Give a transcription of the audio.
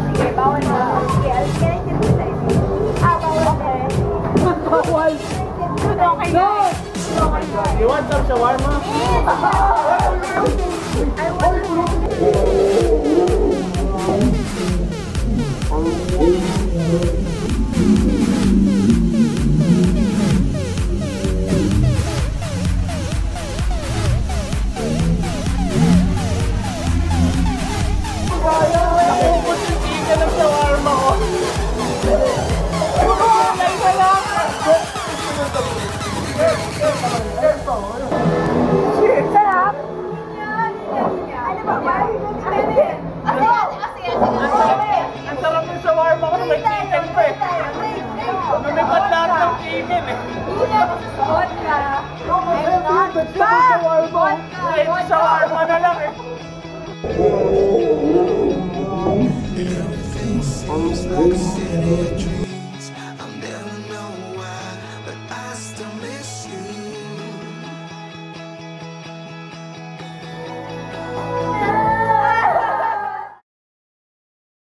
Sige, bawal na. Sige, alis ka na yung sa inyo. Bawal na. Bawal. Okay na. You want some shawarma? I want Nakubos yung chicken ng shawarma ko. sarap. Ano ba ba? Ang sarap ng shawarma ko na may chicken pa eh. Lumipat lahat ng chicken eh. Vodka. Shawarma na lang eh. Everything seems like silly.